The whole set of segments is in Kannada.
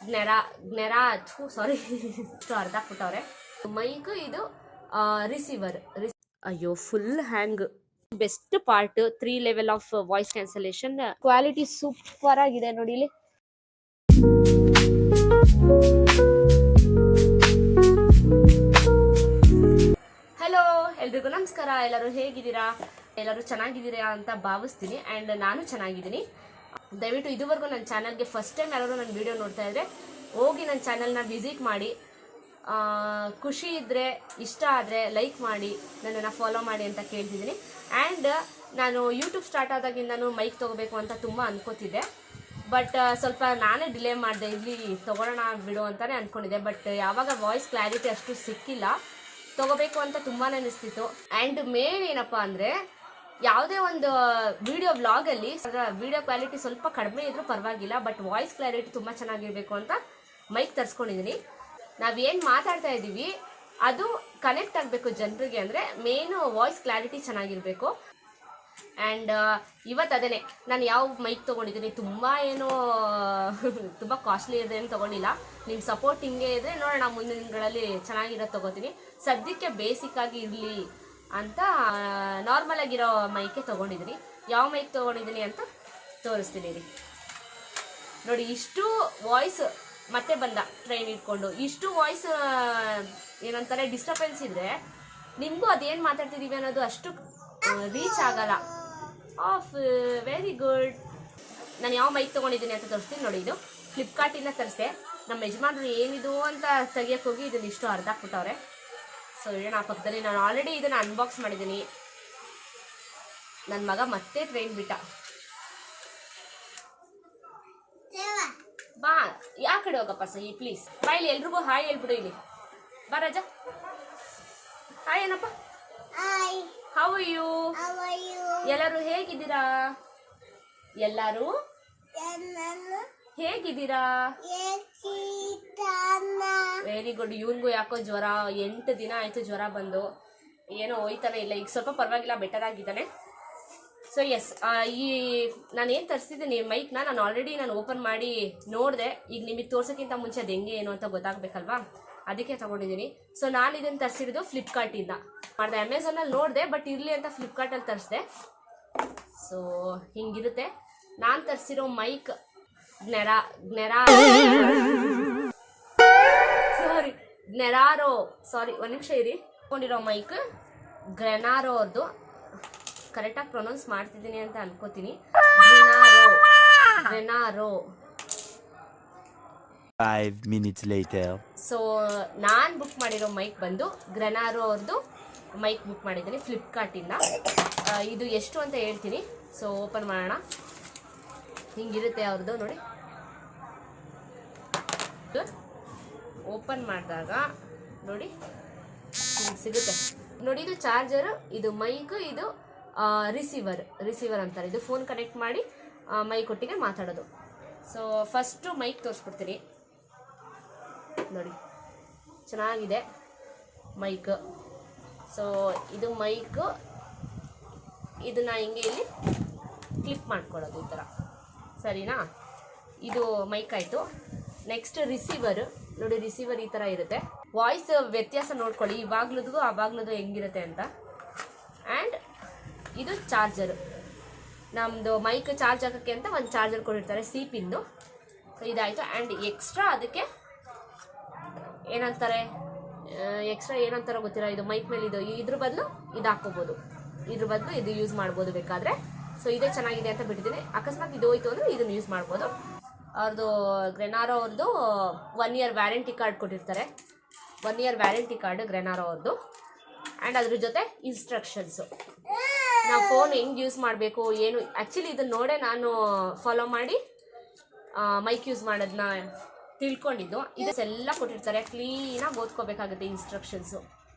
ಜ್ಞೆರಾ ಸಾರಿ ಅರ್ಧ ಹಾಕ್ಬಿಟ್ಟವ್ರೆ. ಮೈಕ್ ಇದು ರಿಸೀವರ್. ಅಯ್ಯೋ full hang. Best part 3 level of voice cancellation. Quality super ಆಗಿದೆ ನೋಡಿ ಇಲ್ಲಿ. ಹಲೋ ಎಲ್ರಿಗೂ ನಮಸ್ಕಾರ. ಎಲ್ಲರೂ ಹೇಗಿದ್ದೀರಾ? ಎಲ್ಲರೂ ಚೆನ್ನಾಗಿದ್ದೀರಾ ಅಂತ ಭಾವಿಸ್ತೀನಿ. ಆ್ಯಂಡ್ ನಾನು ಚೆನ್ನಾಗಿದ್ದೀನಿ. ದಯವಿಟ್ಟು ಇದುವರೆಗೂ ನನ್ನ ಚಾನಲ್ಗೆ ಫಸ್ಟ್ ಟೈಮ್ ಯಾರಾದರೂ ನನ್ನ ವಿಡಿಯೋ ನೋಡ್ತಾ ಇದ್ದರೆ ಹೋಗಿ ನನ್ನ ಚಾನಲ್ನ ವಿಸಿಟ್ ಮಾಡಿ. ಖುಷಿ ಇದ್ದರೆ, ಇಷ್ಟ ಆದರೆ ಲೈಕ್ ಮಾಡಿ, ನನ್ನನ್ನು ಫಾಲೋ ಮಾಡಿ ಅಂತ ಕೇಳ್ತಿದ್ದೀನಿ. ಆ್ಯಂಡ್ ನಾನು ಯೂಟ್ಯೂಬ್ ಸ್ಟಾರ್ಟ್ ಆದಾಗಿಂದನೂ ಮೈಕ್ ತೊಗೋಬೇಕು ಅಂತ ತುಂಬ ಅನ್ಕೋತಿದ್ದೆ. ಬಟ್ ಸ್ವಲ್ಪ ನಾನೇ ಡಿಲೇ ಮಾಡಿದೆ, ಇಲ್ಲಿ ತೊಗೊಳ್ಳೋಣ ಬಿಡು ಅಂತಲೇ ಅಂದ್ಕೊಂಡಿದ್ದೆ. ಬಟ್ ಯಾವಾಗ ವಾಯ್ಸ್ ಕ್ಲಾರಿಟಿ ಅಷ್ಟು ಸಿಕ್ಕಿಲ್ಲ, ತೊಗೋಬೇಕು ಅಂತ ತುಂಬಾ ಅನಿಸ್ತಿತ್ತು. ಆ್ಯಂಡ್ ಮೇನ್ ಏನಪ್ಪ ಅಂದರೆ, ಯಾವುದೇ ಒಂದು ವಿಡಿಯೋ ವ್ಲಾಗಲ್ಲಿ ವಿಡಿಯೋ ಕ್ವಾಲಿಟಿ ಸ್ವಲ್ಪ ಕಡಿಮೆ ಇದ್ರೂ ಪರವಾಗಿಲ್ಲ, ಬಟ್ ವಾಯ್ಸ್ ಕ್ಲಾರಿಟಿ ತುಂಬ ಚೆನ್ನಾಗಿರಬೇಕು ಅಂತ ಮೈಕ್ ತರಿಸ್ಕೊಂಡಿದ್ದೀನಿ. ನಾವೇನು ಮಾತಾಡ್ತಾ ಇದ್ದೀವಿ ಅದು ಕನೆಕ್ಟ್ ಆಗಬೇಕು ಜನರಿಗೆ, ಅಂದರೆ ಮೇನು ವಾಯ್ಸ್ ಕ್ಲಾರಿಟಿ ಚೆನ್ನಾಗಿರಬೇಕು. ಆ್ಯಂಡ್ ಇವತ್ತು ಅದೇ ನಾನು ಯಾವ ಮೈಕ್ ತೊಗೊಂಡಿದ್ದೀನಿ, ತುಂಬ ಏನೋ ತುಂಬ ಕಾಸ್ಟ್ಲಿ ಇದೆ ಏನು ತೊಗೊಂಡಿಲ್ಲ. ನಿಮ್ಮ ಸಪೋರ್ಟ್ ಹಿಂಗೆ ಇದ್ದರೆ ನೋಡೋಣ, ಮುಂದಿನ ದಿನಗಳಲ್ಲಿ ಚೆನ್ನಾಗಿರೋದು ತೊಗೋತೀನಿ. ಸದ್ಯಕ್ಕೆ ಬೇಸಿಕ್ಕಾಗಿ ಇರಲಿ ಅಂತ ನಾರ್ಮಲ್ ಆಗಿರೋ ಮೈಕೆ ತೊಗೊಂಡಿದ್ದೀನಿ. ಯಾವ ಮೈಕ್ ತೊಗೊಂಡಿದ್ದೀನಿ ಅಂತ ತೋರಿಸ್ತೀನಿ ರೀ. ನೋಡಿ, ಇಷ್ಟು ವಾಯ್ಸ್ ಮತ್ತೆ ಬಂದ ಟ್ರೈನ್ ಇಟ್ಕೊಂಡು, ಇಷ್ಟು ವಾಯ್ಸ್ ಏನಂತಾರೆ ಡಿಸ್ಟರ್ಬೆನ್ಸ್ ಇದ್ದರೆ ನಿಮಗೂ ಅದೇನು ಮಾತಾಡ್ತಿದ್ದೀವಿ ಅನ್ನೋದು ಅಷ್ಟು ರೀಚ್ ಆಗಲ್ಲ. Of very good. ನಾನು ಯಾವ ಮೈಕ್ ತೊಗೊಂಡಿದ್ದೀನಿ ಅಂತ ತೋರಿಸ್ತೀನಿ ನೋಡಿ. ಇದು ಫ್ಲಿಪ್ಕಾರ್ಟಿಂದ ತರಿಸಿದೆ. ನಮ್ಮ ಯಜಮಾನ್ರು ಏನಿದು ಅಂತ ತೆಗಿಯೋಕೆ ಹೋಗಿ ಇದನ್ನ ಇಷ್ಟು ಅರ್ಧ ಹಾಕ್ಬಿಟ್ಟವ್ರೆ. ಸೊ ಇಡೋಣ ಆ ಪಕ್ಕದಲ್ಲಿ. ನಾನು ಆಲ್ರೆಡಿ ಇದನ್ನು ಅನ್ಬಾಕ್ಸ್ ಮಾಡಿದ್ದೀನಿ. ನನ್ನ ಮಗ ಮತ್ತೆ ಟ್ರೈನ್ ಬಿಟ್ಟ. ಬಾ, ಯಾ ಕಡೆ ಹೋಗಪ್ಪ ಸಹಿ ಪ್ಲೀಸ್. ಬಾ ಇಲ್ಲಿ, ಎಲ್ರಿಗೂ ಹಾಯ್ ಹೇಳ್ಬಿಡು ಇಲ್ಲಿ. ಬಾ ರಾಜ, ಹಾಯ್ ಏನಪ್ಪ. How are you? ಎಲ್ಲರೂ ಹೇಗಿದ್ದೀರಾ? ಎಲ್ಲರೂ ಹೇಗಿದ್ದೀರಾ? Very good. ಇವನ್ಗೂ ಯಾಕೋ ಜ್ವರ, 8 ದಿನ ಆಯಿತು ಜ್ವರ ಬಂದು, ಏನೋ ಹೋಯ್ತಾನೆ ಇಲ್ಲ. ಈಗ ಸ್ವಲ್ಪ ಪರವಾಗಿಲ್ಲ, ಬೆಟರ್ ಆಗಿದ್ದಾನೆ. ಸೊ ಎಸ್, ಈ ನಾನೇನು ತರಿಸಿದ್ದೀನಿ ಮೈಕ್ನ ನಾನು ಆಲ್ರೆಡಿ ಓಪನ್ ಮಾಡಿ ನೋಡಿದೆ. ಈಗ ನಿಮಗೆ ತೋರ್ಸೋಕ್ಕಿಂತ ಮುಂಚೆ ಅದು ಹೆಂಗೆ ಏನು ಅಂತ ಗೊತ್ತಾಗಬೇಕಲ್ವಾ, ಅದಕ್ಕೆ ತೊಗೊಂಡಿದ್ದೀನಿ. ಸೊ ನಾನು ಇದನ್ನು ತರಿಸಿರೋದು ಫ್ಲಿಪ್ಕಾರ್ಟಿಂದ ಮಾಡಿದೆ. ಅಮೆಝಾನಲ್ಲಿ ನೋಡಿದೆ, ಬಟ್ ಇರಲಿ ಅಂತ ಫ್ಲಿಪ್ಕಾರ್ಟಲ್ಲಿ ತರಿಸಿದೆ. ಸೊ ಹಿಂಗಿರುತ್ತೆ. ನಾನು ತರಿಸಿರೋ ಮೈಕ್ ಸಾರಿ ಒಂದು ನಿಮಿಷ ಇರಿ. ತೊಗೊಂಡಿರೋ ಮೈಕ್ ಗ್ರೆನಾರೋ ಅವ್ರದ್ದು. ಕರೆಕ್ಟಾಗಿ ಪ್ರೊನೌನ್ಸ್ ಮಾಡ್ತಿದ್ದೀನಿ ಅಂತ ಅನ್ಕೋತೀನಿ. ಗ್ರೆನಾರೋ. 5 minutes later. ಸೊ ನಾನು ಬುಕ್ ಮಾಡಿರೋ ಮೈಕ್ ಬಂದು ಗ್ರೆನಾರೋ ಅವ್ರದ್ದು ಮೈಕ್ ಬುಕ್ ಮಾಡಿದ್ದೀನಿ ಫ್ಲಿಪ್ಕಾರ್ಟಿಂದ. ಇದು ಎಷ್ಟು ಅಂತ ಹೇಳ್ತೀನಿ. ಸೊ ಓಪನ್ ಮಾಡೋಣ. ಹಿಂಗಿರುತ್ತೆ ಅವ್ರದ್ದು ನೋಡಿ. ಓಪನ್ ಮಾಡಿದಾಗ ನೋಡಿ ಹಿಂಗೆ ಸಿಗುತ್ತೆ ನೋಡಿ. ಇದು ಚಾರ್ಜರು, ಇದು ಮೈಕ್, ಇದು ರಿಸೀವರ್ ಅಂತಾರೆ. ಇದು ಫೋನ್ ಕನೆಕ್ಟ್ ಮಾಡಿ ಮೈಕ್ ಒಟ್ಟಿಗೆ ಮಾತಾಡೋದು. ಸೊ ಫಸ್ಟು ಮೈಕ್ ತೋರಿಸ್ಬಿಡ್ತೀನಿ ನೋಡಿ. ಚೆನ್ನಾಗಿದೆ ಮೈಕ್. ಸೊ ಇದು ಮೈಕ್, ಇದನ್ನು ಹಿಂಗೆ ಇಲ್ಲಿ ಕ್ಲಿಪ್ ಮಾಡ್ಕೊಳ್ಳೋದು ಈ ಥರ, ಸರಿನಾ? ಇದು ಮೈಕ್ ಆಯಿತು. ನೆಕ್ಸ್ಟ್ ರಿಸೀವರ್ ನೋಡಿ. ರಿಸೀವರ್ ಈ ಥರ ಇರುತ್ತೆ. ವಾಯ್ಸ್ ವ್ಯತ್ಯಾಸ ನೋಡ್ಕೊಳ್ಳಿ, ಇವಾಗ್ಲದ್ದು ಆವಾಗ್ಲದ್ದು ಹೆಂಗಿರುತ್ತೆ ಅಂತ. ಆ್ಯಂಡ್ ಇದು ಚಾರ್ಜರು. ನಮ್ಮದು ಮೈಕ್ ಚಾರ್ಜ್ ಹಾಕೋಕ್ಕೆ ಅಂತ ಒಂದು ಚಾರ್ಜರ್ ಕೊಟ್ಟಿರ್ತಾರೆ, ಸಿ ಪಿನ್ನು. ಸೊ ಇದಾಯಿತು. ಆ್ಯಂಡ್ ಎಕ್ಸ್ಟ್ರಾ ಅದಕ್ಕೆ ಏನಂತಾರೆ ಗೊತ್ತಿಲ್ಲ. ಇದು ಮೈಕ್ ಮೇಲೆ ಇದ್ರ ಬದಲು ಇದು ಹಾಕ್ಕೋಬೋದು, ಇದ್ರ ಬದಲು ಇದು ಯೂಸ್ ಮಾಡ್ಬೋದು ಬೇಕಾದರೆ. ಸೊ ಇದೇ ಚೆನ್ನಾಗಿದೆ ಅಂತ ಬಿಟ್ಟಿದ್ದೀನಿ. ಅಕಸ್ಮಾತ್ ಇದು ಹೋಯ್ತು ಅಂದರೆ ಇದನ್ನು ಯೂಸ್ ಮಾಡ್ಬೋದು. ಅವ್ರದ್ದು ಗ್ರೆನಾರೋ ಅವ್ರದ್ದು 1 year ವ್ಯಾರಂಟಿ ಕಾರ್ಡ್ ಕೊಟ್ಟಿರ್ತಾರೆ. 1 year ವ್ಯಾರಂಟಿ ಕಾರ್ಡ್ ಗ್ರೆನಾರೋ ಅವ್ರದ್ದು. ಆ್ಯಂಡ್ ಅದ್ರ ಜೊತೆ ಇನ್ಸ್ಟ್ರಕ್ಷನ್ಸು, ನಾವು ಫೋನ್ ಹೆಂಗೆ ಯೂಸ್ ಮಾಡಬೇಕು ಏನು. ಆ್ಯಕ್ಚುಲಿ ಇದನ್ನು ನೋಡೇ ನಾನು ಫಾಲೋ ಮಾಡಿ ಮೈಕ್ ಯೂಸ್ ಮಾಡೋದನ್ನ ತಿಳ್ಕೊಂಡಿದ್ದು. ಇದೆಲ್ಲ ಕೊಟ್ಟಿರ್ತಾರೆ. ಕ್ಲೀನಾಗಿ ಓದ್ಕೋಬೇಕಾಗುತ್ತೆ ಇನ್ಸ್ಟ್ರಕ್ಷನ್ಸು.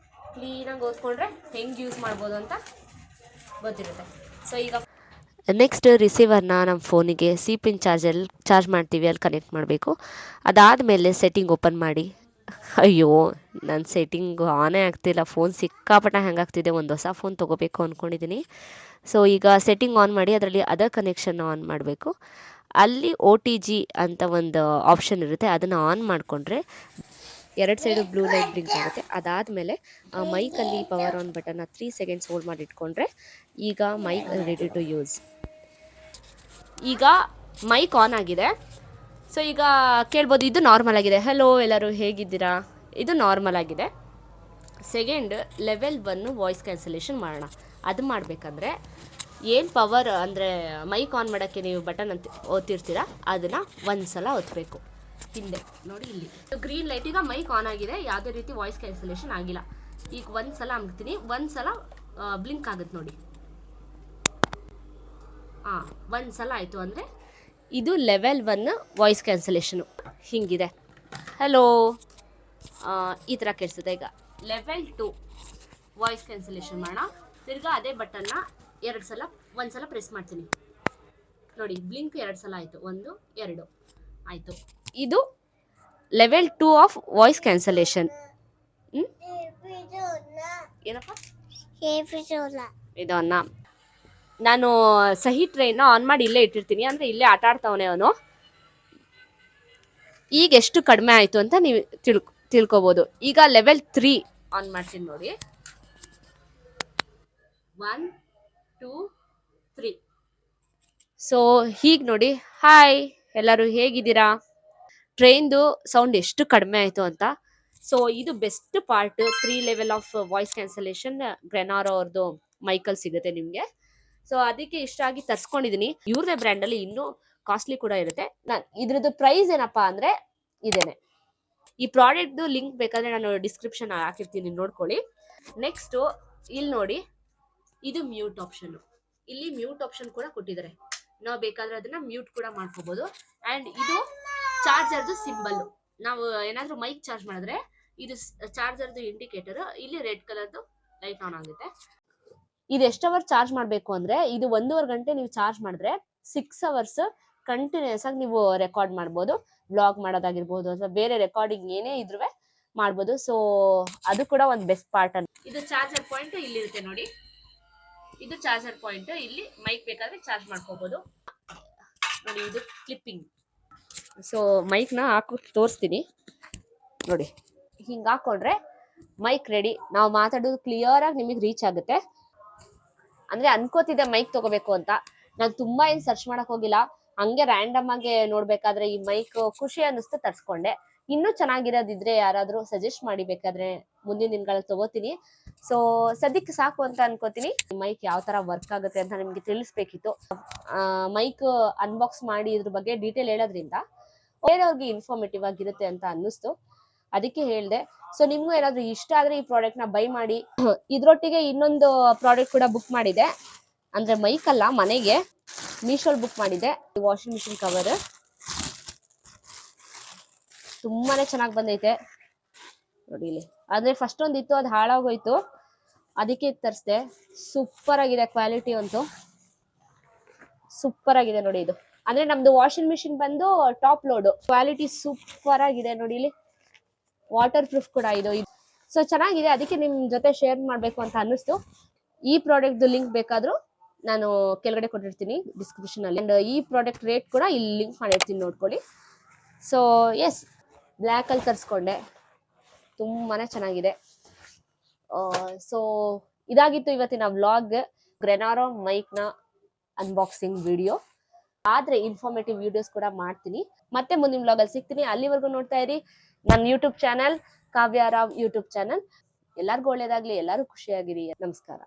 ಕ್ಲೀನಾಗಿ ಓದ್ಕೊಂಡ್ರೆ ಹೆಂಗೆ ಯೂಸ್ ಮಾಡ್ಬೋದು ಅಂತ ಗೊತ್ತಿರುತ್ತೆ. ಸೊ ಈಗ ನೆಕ್ಸ್ಟ್ ರಿಸೀವರ್ನ ನಮ್ಮ ಫೋನಿಗೆ ಸಿ ಪಿನ್ ಚಾರ್ಜ್ ಮಾಡ್ತೀವಿ, ಅಲ್ಲಿ ಕನೆಕ್ಟ್ ಮಾಡಬೇಕು. ಅದಾದಮೇಲೆ ಸೆಟ್ಟಿಂಗ್ ಓಪನ್ ಮಾಡಿ. ಅಯ್ಯೋ, ನನ್ನ ಸೆಟ್ಟಿಂಗ್ ಆನೇ ಆಗ್ತಿಲ್ಲ. ಫೋನ್ ಸಿಕ್ಕಾಪಟ್ಟೆ ಹ್ಯಾಂಗ್ ಆಗ್ತಿದೆ. ಒಂದು ಹೊಸ ಫೋನ್ ತೊಗೋಬೇಕು ಅಂದ್ಕೊಂಡಿದ್ದೀನಿ. ಸೊ ಈಗ ಸೆಟ್ಟಿಂಗ್ ಆನ್ ಮಾಡಿ ಅದರಲ್ಲಿ ಅದರ್ ಕನೆಕ್ಷನ್ ಆನ್ ಮಾಡಬೇಕು. ಅಲ್ಲಿ OTG ಅಂತ ಒಂದು ಆಪ್ಷನ್ ಇರುತ್ತೆ, ಅದನ್ನು ಆನ್ ಮಾಡಿಕೊಂಡ್ರೆ 2 ಸೈಡು ಬ್ಲೂ ಲೈಟ್ ಬ್ಲಿಂಕ್ ಆಗುತ್ತೆ. ಅದಾದಮೇಲೆ ಮೈಕಲ್ಲಿ ಪವರ್ ಆನ್ ಬಟನ್ನ 3 ಸೆಕೆಂಡ್ಸ್ ಹೋಲ್ಡ್ ಮಾಡಿ ಇಟ್ಕೊಂಡ್ರೆ ಈಗ ಮೈಕ್ ರೆಡಿ ಟು ಯೂಸ್. ಈಗ ಮೈಕ್ ಆನ್ ಆಗಿದೆ. ಸೊ ಈಗ ಕೇಳ್ಬೋದು, ಇದು ನಾರ್ಮಲ್ ಆಗಿದೆ. ಹಲೋ ಎಲ್ಲರೂ ಹೇಗಿದ್ದೀರಾ, ಇದು ನಾರ್ಮಲ್ ಆಗಿದೆ. ಸೆಕೆಂಡ್ ಲೆವೆಲ್ 1 ವಾಯ್ಸ್ ಕ್ಯಾನ್ಸಲೇಷನ್ ಮಾಡೋಣ. ಅದು ಮಾಡಬೇಕಂದ್ರೆ ಏನು ಪವರ್ ಅಂದರೆ ಮೈಕ್ ಆನ್ ಮಾಡೋಕ್ಕೆ ನೀವು ಬಟನ್ ಅಂತ ಒತ್ತಿರ್ತೀರಾ, ಅದನ್ನು ಒಂದು ಸಲ ಒತ್ತಬೇಕು. ಹಿಂದೆ ನೋಡಿ, ಇಲ್ಲಿ ಗ್ರೀನ್ ಲೈಟ್, ಈಗ ಮೈಕ್ ಆನ್ ಆಗಿದೆ, ಯಾವುದೇ ರೀತಿ ವಾಯ್ಸ್ ಕ್ಯಾನ್ಸಲೇಷನ್ ಆಗಿಲ್ಲ. ಈಗ ಒಂದು ಸಲ ಅಮ್ತೀನಿ, ಒಂದು ಸಲ ಬ್ಲಿಂಕ್ ಆಗುತ್ತೆ ನೋಡಿ. ಒಂದು ಸಲ ಆಯಿತು ಅಂದರೆ ಇದು ಲೆವೆಲ್ 1 ವಾಯ್ಸ್ ಕ್ಯಾನ್ಸಲೇಷನು ಹಿಂಗಿದೆ. ಹಲೋ ಈ ಥರ ಕೇಳಿಸುತ್ತೆ. ಈಗ ಲೆವೆಲ್ 2 ವಾಯ್ಸ್ ಕ್ಯಾನ್ಸಲೇಷನ್ ಮಾಡೋಣ. ತಿರ್ಗಾ ಅದೇ ಬಟನ್ನ ಒಂದು ಸಲ ಪ್ರೆಸ್ ಮಾಡ್ತೀನಿ ನೋಡಿ, ಬ್ಲಿಂಕ್ 2 ಸಲ ಆಯಿತು, 1 2 ಆಯಿತು. ಇದು ಲೆವೆಲ್ 2 ಆಫ್ ವಾಯ್ಸ್ ಕ್ಯಾನ್ಸಲೇಷನ್. ಏನಪ್ಪ ಇದು ಅನ್ನ, ನಾನು ಸಹಿ ಟ್ರೈನ್ನ ಆನ್ ಮಾಡಿ ಇಲ್ಲೇ ಇಟ್ಟಿರ್ತೀನಿ, ಅಂದರೆ ಇಲ್ಲೇ ಆಟ ಆಡ್ತಾವನೆ ಅವನು. ಈಗ ಎಷ್ಟು ಕಡಿಮೆ ಆಯಿತು ಅಂತ ನೀವು ತಿಳ್ಕೊಬೋದು. ಈಗ ಲೆವೆಲ್ 3 ಆನ್ ಮಾಡ್ತೀನಿ ನೋಡಿ. 1 2 3. ಸೊ ಹೀಗೆ ನೋಡಿ. ಹಾಯ್ ಎಲ್ಲರೂ ಹೇಗಿದ್ದೀರಾ, ಟ್ರೈನ್ದು ಸೌಂಡ್ ಎಷ್ಟು ಕಡಿಮೆ ಆಯಿತು ಅಂತ. ಸೊ ಇದು best part. 3 level of voice cancellation ಗ್ರೆನಾರೋ ಅವ್ರದ್ದು ಮೈಕಲ್ ಸಿಗುತ್ತೆ ನಿಮಗೆ. ಸೊ ಅದಕ್ಕೆ ಇಷ್ಟ ಆಗಿ ತರಿಸ್ಕೊಂಡಿದ್ದೀನಿ. ಇವ್ರದೇ ಬ್ರ್ಯಾಂಡಲ್ಲಿ ಇನ್ನೂ ಕಾಸ್ಟ್ಲಿ ಕೂಡ ಇರುತ್ತೆ. ಇದ್ರದ್ದು ಪ್ರೈಸ್ ಏನಪ್ಪ ಅಂದರೆ ಇದೇನೆ. ಈ ಪ್ರಾಡಕ್ಟ್ದು ಲಿಂಕ್ ಬೇಕಾದರೆ ನಾನು ಡಿಸ್ಕ್ರಿಪ್ಷನ್ ಹಾಕಿರ್ತೀನಿ, ನೋಡ್ಕೊಳ್ಳಿ. ನೆಕ್ಸ್ಟು ಇಲ್ಲಿ ನೋಡಿ, ಇದು ಮ್ಯೂಟ್ ಆಪ್ಷನ್. ಇಲ್ಲಿ ಮ್ಯೂಟ್ ಆಪ್ಷನ್ ಕೂಡ ಕೊಟ್ಟಿದ್ದಾರೆ, ನಾವು ಬೇಕಾದ್ರೆ ಅದನ್ನ ಮ್ಯೂಟ್ ಕೂಡ ಮಾಡ್ಕೋಬಹುದು. ಅಂಡ್ ಇದು ಚಾರ್ಜರ್ದು ಸಿಂಬಲ್. ನಾವು ಏನಾದ್ರೂ ಮೈಕ್ ಚಾರ್ಜ್ ಮಾಡಿದ್ರೆ ಇದು ಚಾರ್ಜರ್ದು ಇಂಡಿಕೇಟರ್, ಇಲ್ಲಿ ರೆಡ್ ಕಲರ್ದು ಲೈಟ್ ಆನ್ ಆಗುತ್ತೆ. ಇದು ಎಷ್ಟು ಅವರ್ ಚಾರ್ಜ್ ಮಾಡಬೇಕು ಅಂದ್ರೆ, ಇದು 1.5 ಗಂಟೆ ನೀವು ಚಾರ್ಜ್ ಮಾಡಿದ್ರೆ 6 ಅವರ್ಸ್ ಕಂಟಿನ್ಯೂಸ್ ಆಗಿ ನೀವು ರೆಕಾರ್ಡ್ ಮಾಡ್ಬೋದು. ಬ್ಲಾಗ್ ಮಾಡೋದಾಗಿರ್ಬೋದು ಅಥವಾ ಬೇರೆ ರೆಕಾರ್ಡಿಂಗ್ ಏನೇ ಇದ್ರೂ ಮಾಡ್ಬೋದು. ಸೊ ಅದು ಕೂಡ ಒಂದು ಬೆಸ್ಟ್ ಪಾರ್ಟ್. ಇದು ಚಾರ್ಜರ್ ಪಾಯಿಂಟ್ ಇಲ್ಲಿರುತ್ತೆ ನೋಡಿ, ಇದು ಚಾರ್ಜರ್ ಪಾಯಿಂಟ್. ಇಲ್ಲಿ ಮೈಕ್ ಬೇಕಾದ್ರೆ ಚಾರ್ಜ್ ಮಾಡ್ಕೋಬಹುದು ನೋಡಿ. ಇದು ಕ್ಲಿಪ್ಪಿಂಗ್. ಸೊ ಮೈಕ್ನ ಹಾಕಿ ತೋರಿಸ್ತೀನಿ ನೋಡಿ. ಹಿಂಗೆ ಹಾಕೊಂಡ್ರೆ ಮೈಕ್ ರೆಡಿ. ನಾವು ಮಾತಾಡೋದು ಕ್ಲಿಯರ್ ಆಗಿ ನಿಮಗೆ ರೀಚ್ ಆಗುತ್ತೆ. ಅಂದ್ರೆ ಅನ್ಕೋತಿದ್ದೆ ಮೈಕ್ ತಗೋಬೇಕು ಅಂತ, ನಾನು ತುಂಬಾ ಏನು ಸರ್ಚ್ ಮಾಡಕ್ ಹೋಗಿಲ್ಲ, ಹಂಗೆ ರ್ಯಾಂಡಮ್ ಆಗಿ ನೋಡ್ಬೇಕಾದ್ರೆ ಈ ಮೈಕ್ ಖುಷಿ ಅನ್ನಿಸ್ತು, ತರ್ಸ್ಕೊಂಡೆ. ಇನ್ನೂ ಚೆನ್ನಾಗಿರೋದಿದ್ರೆ ಯಾರಾದ್ರೂ ಸಜೆಸ್ಟ್ ಮಾಡಿ, ಬೇಕಾದ್ರೆ ಮುಂದಿನ ದಿನಗಳಲ್ಲಿ ತಗೋತೀನಿ. ಸೊ ಸದ್ಯಕ್ಕೆ ಸಾಕು ಅಂತ ಅನ್ಕೋತೀನಿ. ಮೈಕ್ ಯಾವ ತರ ವರ್ಕ್ ಆಗುತ್ತೆ ಅಂತ ನಿಮ್ಗೆ ತಿಳಿಸ್ಬೇಕಿತ್ತು. ಮೈಕ್ ಅನ್ಬಾಕ್ಸ್ ಮಾಡಿ ಇದ್ರ ಬಗ್ಗೆ ಡೀಟೇಲ್ ಹೇಳೋದ್ರಿಂದ ಬೇರೆಯವ್ರಿಗೆ ಇನ್ಫಾರ್ಮೇಟಿವ್ ಆಗಿರುತ್ತೆ ಅಂತ ಅನ್ನಿಸ್ತು, ಅದಕ್ಕೆ ಹೇಳ್ದೆ. ಸೊ ನಿಮ್ಗೂ ಏನಾದ್ರು ಇಷ್ಟ ಆದ್ರೆ ಈ ಪ್ರಾಡಕ್ಟ್ ನ ಬೈ ಮಾಡಿ. ಇದ್ರೊಟ್ಟಿಗೆ ಇನ್ನೊಂದು ಪ್ರಾಡಕ್ಟ್ ಕೂಡ ಬುಕ್ ಮಾಡಿದೆ, ಅಂದ್ರೆ ಮೈಕ್ ಅಲ್ಲ, ಮನೆಗೆ ಮೀಶೋಲ್ ಬುಕ್ ಮಾಡಿದೆ. ವಾಷಿಂಗ್ ಮಿಷಿನ್ ಕವರ್ ತುಂಬಾನೇ ಚೆನ್ನಾಗಿ ಬಂದೈತೆ ನೋಡಿ ಇಲ್ಲಿ. ಆದ್ರೆ ಫಸ್ಟ್ ಒಂದಿತ್ತು, ಅದು ಹಾಳಾಗೋಯ್ತು, ಅದಕ್ಕೆ ತರಿಸ್ದೆ. ಸೂಪರ್ ಆಗಿದೆ, ಕ್ವಾಲಿಟಿ ಅಂತೂ ಸೂಪರ್ ಆಗಿದೆ ನೋಡಿ. ಇದು ಅಂದ್ರೆ ನಮ್ದು ವಾಷಿಂಗ್ ಮಿಷಿನ್ ಬಂದು ಟಾಪ್ ಲೋಡ್, ಕ್ವಾಲಿಟಿ ಸೂಪರ್ ಆಗಿದೆ ನೋಡಿ. ಇಲ್ಲಿ ವಾಟರ್ ಪ್ರೂಫ್ ಕೂಡ ಇದು. ಸೊ ಚೆನ್ನಾಗಿದೆ, ಅದಕ್ಕೆ ನಿಮ್ ಜೊತೆ ಶೇರ್ ಮಾಡ್ಬೇಕು ಅಂತ ಅನ್ನಿಸ್ತು. ಈ ಪ್ರಾಡಕ್ಟ್ ಲಿಂಕ್ ಬೇಕಾದ್ರೂ ನಾನು ಕೆಳಗಡೆ ಕೊಟ್ಟಿರ್ತೀನಿ ಡಿಸ್ಕ್ರಿಪ್ಷನ್ ಅಲ್ಲಿ. ಅಂಡ್ ಈ ಪ್ರಾಡಕ್ಟ್ ರೇಟ್ ಕೂಡ ಇಲ್ಲಿ ಲಿಂಕ್ ಮಾಡಿರ್ತೀನಿ, ನೋಡ್ಕೊಳ್ಳಿ. ಸೊ ಎಸ್, ಬ್ಲ್ಯಾಕ್ ಅಲ್ಲಿ ತರಿಸ್ಕೊಂಡೆ, ತುಂಬಾನೇ ಚೆನ್ನಾಗಿದೆ. ಸೊ ಇದಾಗಿತ್ತು ಇವತ್ತಿನ ವ್ಲಾಗ್, ಗ್ರೆನಾರೋ ಮೈಕ್ ನ ಅನ್ಬಾಕ್ಸಿಂಗ್ ವಿಡಿಯೋ. ಆದ್ರೆ ಇನ್ಫಾರ್ಮೇಟಿವ್ ವಿಡಿಯೋಸ್ ಕೂಡ ಮಾಡ್ತೀನಿ. ಮತ್ತೆ ಮುಂದಿನ ವ್ಲಾಗ್ ಅಲ್ಲಿ ಸಿಗ್ತೀನಿ. ಅಲ್ಲಿವರೆಗೂ ನೋಡ್ತಾ ಇರಿ ನನ್ನ ಯೂಟ್ಯೂಬ್ ಚಾನಲ್, ಕಾವ್ಯ ರಾವ್ ಯೂಟ್ಯೂಬ್ ಚಾನಲ್. ಎಲ್ಲರಿಗೂ ಒಳ್ಳೇದಾಗ್ಲಿ, ಎಲ್ಲರೂ ಖುಷಿಯಾಗಿರಿ. ನಮಸ್ಕಾರ.